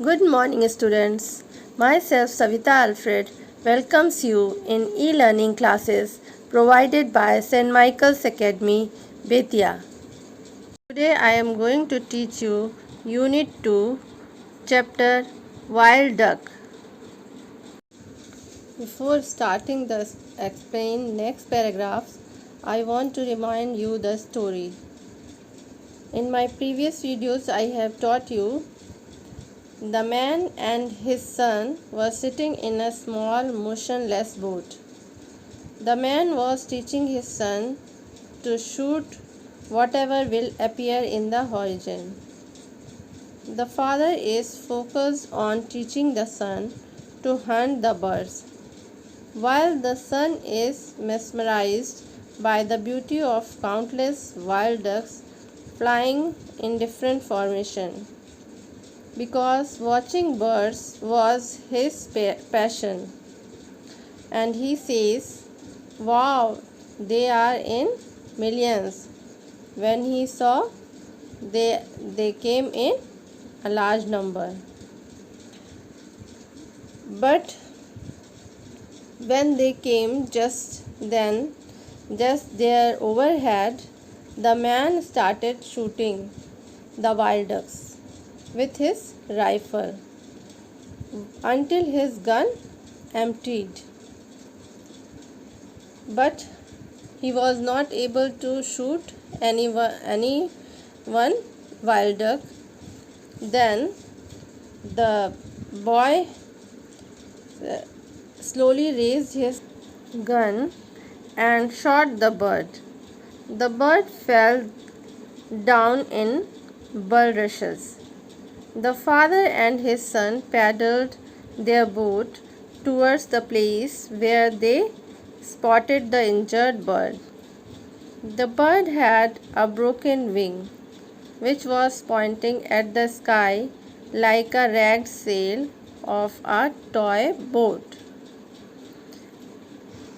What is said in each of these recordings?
Good morning, students. Myself, Savita Alfred, welcomes you in e-learning classes provided by St. Michael's Academy, Betia. Today I am going to teach you Unit 2, Chapter Wild Duck. Before starting the explain next paragraphs, I want to remind you the story. In my previous videos, I have taught you the man and his son were sitting in a small motionless boat. The man was teaching his son to shoot whatever will appear in the horizon. The father is focused on teaching the son to hunt the birds, while the son is mesmerized by the beauty of countless wild ducks flying in different formation. Because watching birds was his passion, and he says, "Wow, they are in millions." When he saw they came in a large number. But when they came just there overhead, the man started shooting the wild ducks with his rifle until his gun emptied. But he was not able to shoot any one wild duck. Then the boy slowly raised his gun and shot the bird. The bird fell down in bulrushes. The father and his son paddled their boat towards the place where they spotted the injured bird. The bird had a broken wing, which was pointing at the sky like a ragged sail of a toy boat.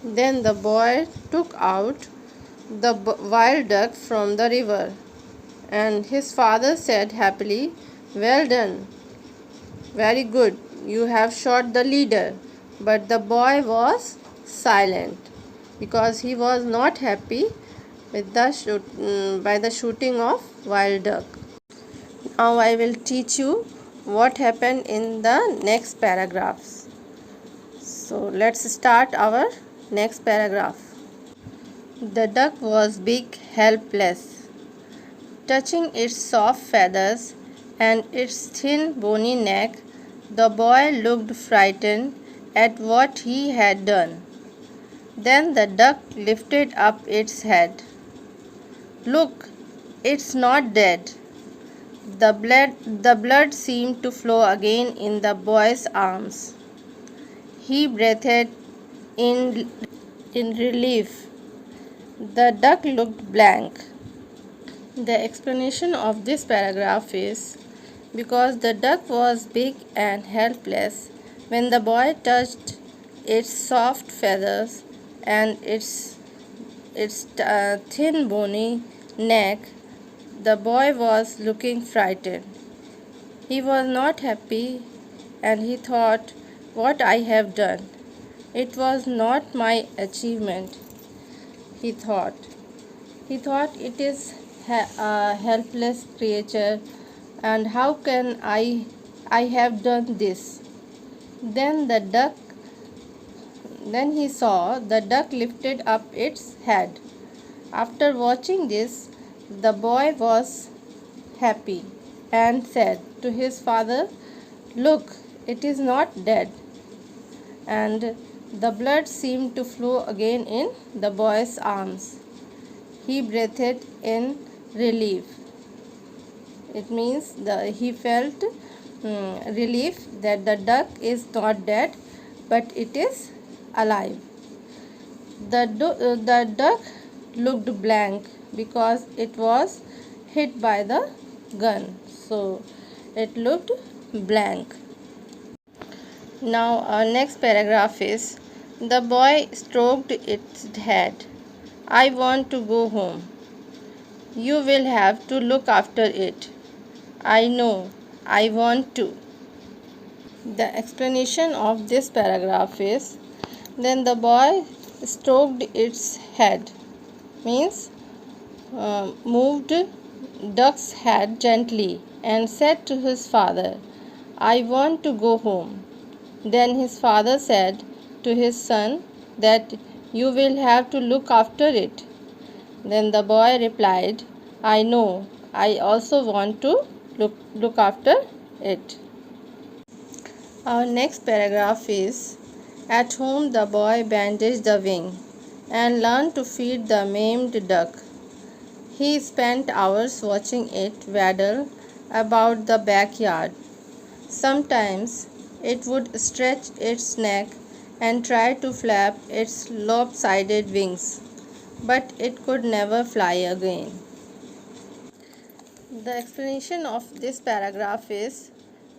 Then the boy took out the wild duck from the river, and his father said happily, "Well done, very good, you have shot the leader." But the boy was silent because he was not happy with by the shooting of wild duck. Now I will teach you what happened in the next paragraphs. So let's start our next paragraph. The duck was big, helpless, touching its soft feathers and its thin bony neck. The boy looked frightened at what he had done. Then the duck lifted up its head. "Look, it's not dead." The blood seemed to flow again in the boy's arms. He breathed in relief. The duck looked blank. The explanation of this paragraph is because the duck was big and helpless. When the boy touched its soft feathers and its thin bony neck, the boy was looking frightened. He was not happy, and he thought, "What I have done. It was not my achievement." He thought. It is a helpless creature, and how can I have done this? Then he saw the duck lifted up its head. After watching this, the boy was happy and said to his father, "Look, it is not dead." And the blood seemed to flow again in the boy's arms. He breathed in relief. It means he felt relief that the duck is not dead, but it is alive. The duck looked blank because it was hit by the gun, so it looked blank. Now our next paragraph is, the boy stroked its head. "I want to go home." "You will have to look after it." "I know, I want to." The explanation of this paragraph is, then the boy stroked its head, means moved duck's head gently and said to his father, I want to go home. Then his father said to his son that you will have to look after it. Then the boy replied, I know, I also want to look after it. Our next paragraph is, at home the boy bandaged the wing and learned to feed the maimed duck. He spent hours watching it waddle about the backyard. Sometimes it would stretch its neck and try to flap its lopsided wings, but it could never fly again. The explanation of this paragraph is,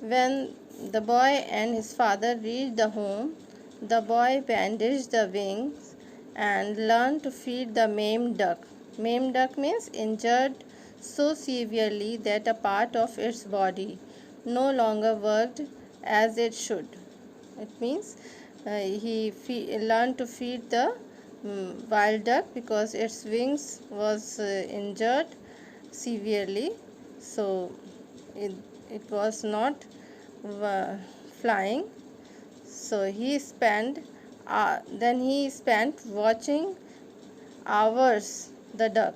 when the boy and his father reached the home, the boy bandaged the wings and learned to feed the maimed duck. Maimed duck means injured so severely that a part of its body no longer worked as it should. It means he learned to feed the wild duck because its wings was injured severely, so it was not flying. So then he spent watching hours the duck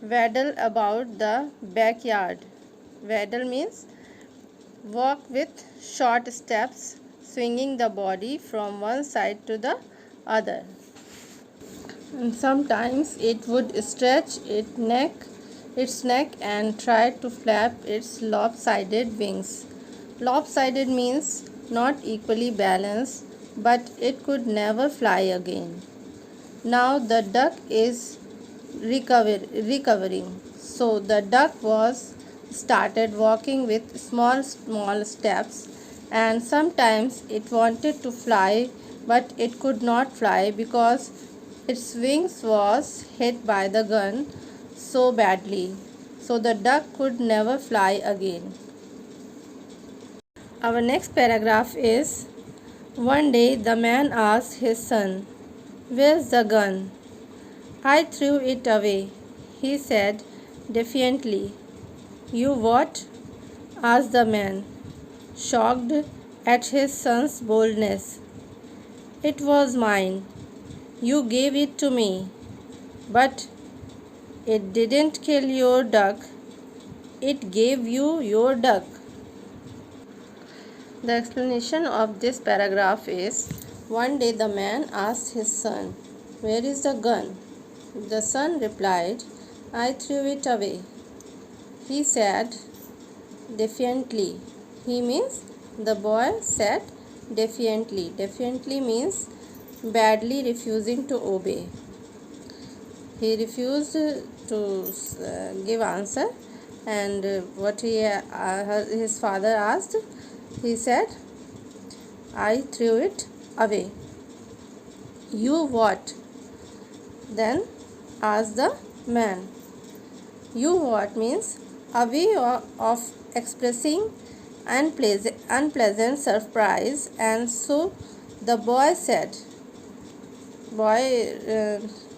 waddle about the backyard. Waddle means walk with short steps, swinging the body from one side to the other. And sometimes it would stretch its neck and try to flap its lopsided wings. Lopsided means not equally balanced, but it could never fly again. Now the duck is recovering. So the duck was started walking with small steps, and sometimes it wanted to fly, but it could not fly because its wings was hit by the gun so badly. So the duck could never fly again. Our next paragraph is, one day the man asked his son, where's the gun? I threw it away, he said defiantly. You what? Asked the man, shocked at his son's boldness. It was mine. You gave it to me. But it didn't kill your duck. It gave you your duck. The explanation of this paragraph is, one day the man asked his son, where is the gun? The son replied, I threw it away. He said defiantly. He means the boy said defiantly. Defiantly means badly refusing to obey. He refused to give answer, and what his father asked, he said, I threw it away. You what? Then asked the man. You what means a way of expressing unpleasant surprise, and so the boy said,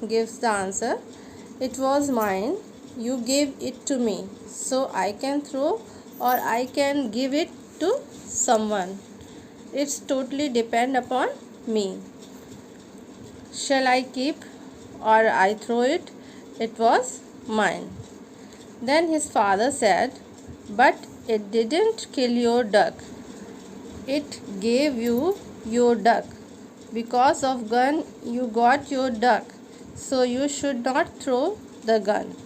gives the answer, it was mine, you gave it to me, so I can throw or I can give it to someone. It's totally depend upon me. Shall I keep or I throw it? It was mine. Then his father said, but it didn't kill your duck. It gave you your duck. Because of gun you got your duck, so you should not throw the gun.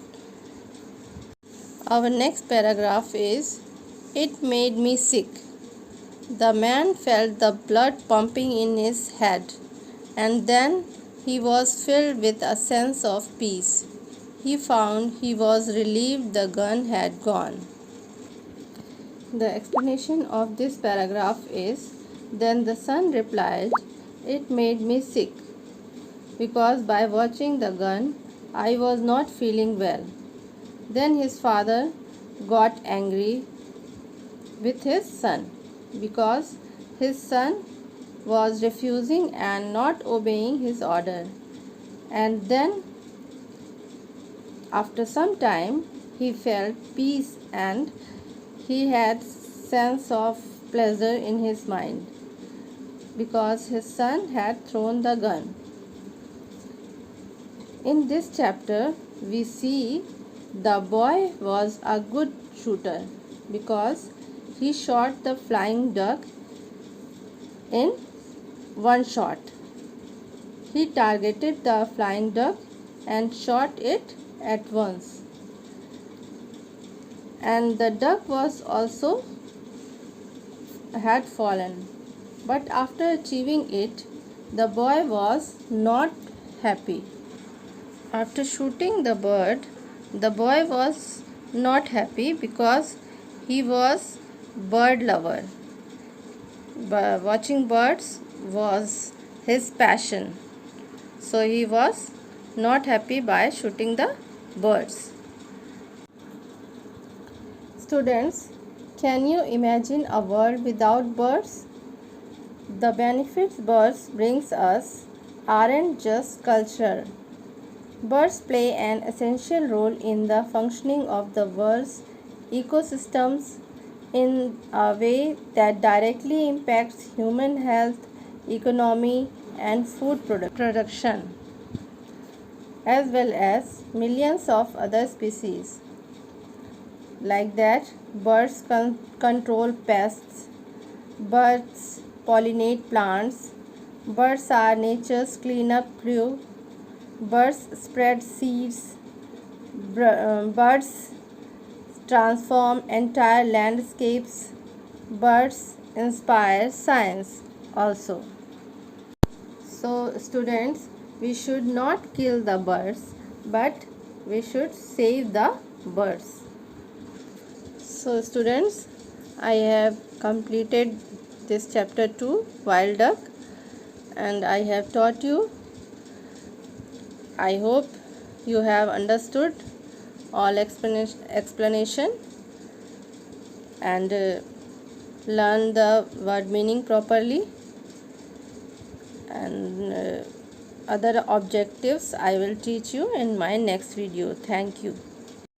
Our next paragraph is, it made me sick. The man felt the blood pumping in his head, and then he was filled with a sense of peace. He found he was relieved the gun had gone. The explanation of this paragraph is, then the son replied, it made me sick, because by watching the gun, I was not feeling well. Then his father got angry with his son. because his son was refusing and not obeying his order. And then after some time he felt peace and he had sense of pleasure in his mind because his son had thrown the gun. In this chapter we see the boy was a good shooter because he shot the flying duck in one shot. He targeted the flying duck and shot it at once. And the duck was also had fallen. But after achieving it, the boy was not happy. After shooting the bird, the boy was not happy because he was bird lover. Watching birds was his passion. So he was not happy by shooting the birds. Students, can you imagine a world without birds? The benefits birds brings us aren't just cultural. Birds play an essential role in the functioning of the world's ecosystems in a way that directly impacts human health, economy, and food production, as well as millions of other species. Like that, birds control pests, birds pollinate plants, birds are nature's cleanup crew, birds spread seeds, birds transform entire landscapes, birds inspire science also. So students, we should not kill the birds, but we should save the birds. So students, I have completed this chapter 2, Wild Duck, and I have taught you. I hope you have understood all explanation and learn the word meaning properly, and other objectives I will teach you in my next video. Thank you.